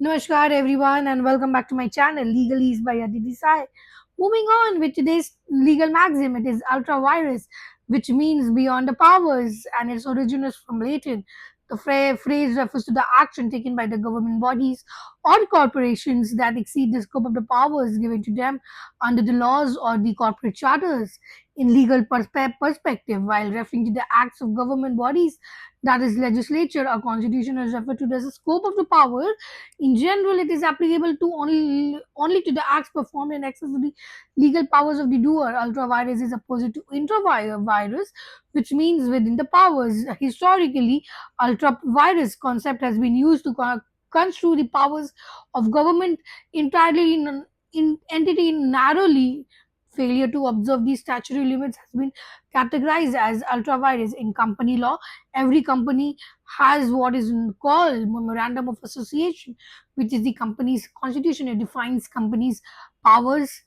Namaskar everyone and welcome back to my channel Legalese by Aditi Sai. Moving on with today's legal maxim, it is ultra-vires, which means beyond the powers, and its origin is from Latin. The phrase refers to the action taken by the government bodies or corporations that exceed the scope of the powers given to them under the laws or the corporate charters. In legal perspective, while referring to the acts of government bodies, that is legislature or constitution, is referred to as the scope of the power. In general, it is applicable to only to the acts performed in excess of the legal powers of the doer. Ultra-vires is opposite to intra-virus, which means within the powers. Historically, ultra-virus concept has been used to construe the powers of government entirely in entity narrowly. Failure to observe these statutory limits has been categorized as ultra-vires in company law. Every company has what is called memorandum of association, which is the company's constitution. It defines company's powers,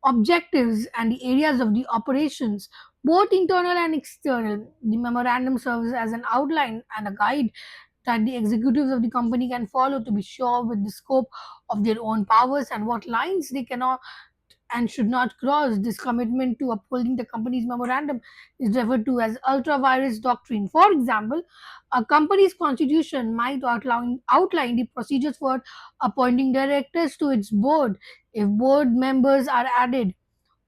objectives, and the areas of the operations, both internal and external. The memorandum serves as an outline and a guide that the executives of the company can follow to be sure with the scope of their own powers and what lines they cannot and should not cross. This commitment to upholding the company's memorandum is referred to as ultra-virus doctrine. For example, a company's constitution might outline the procedures for appointing directors to its board. If board members are added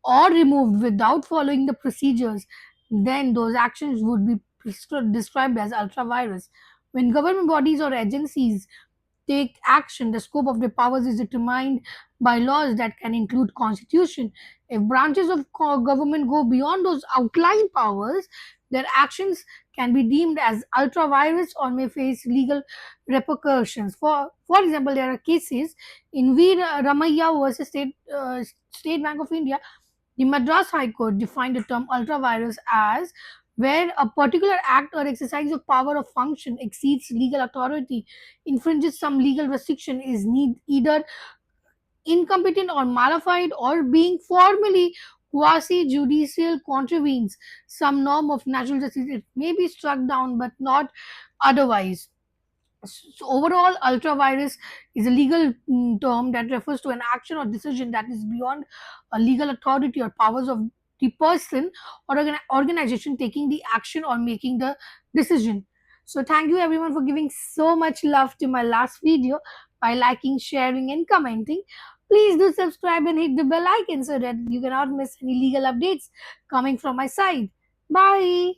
or removed without following the procedures, then those actions would be described as ultra-virus. When government bodies or agencies take action, the scope of their powers is determined by laws that can include constitution. If branches of government go beyond those outlined powers, their actions can be deemed as ultra-virus or may face legal repercussions. For example, there are cases in V. Ramaiah versus State Bank of India. The Madras High Court defined the term ultra-virus as where a particular act or exercise of power or function exceeds legal authority, infringes some legal restriction, is either incompetent or malified, or being formally quasi-judicial, contravenes some norm of natural justice. It may be struck down but not otherwise. So overall, ultra-virus is a legal term that refers to an action or decision that is beyond a legal authority or powers of the person or organization taking the action or making the decision. So thank you everyone for giving so much love to my last video by liking, sharing and commenting. Please do subscribe and hit the bell icon so that you cannot miss any legal updates coming from my side. Bye.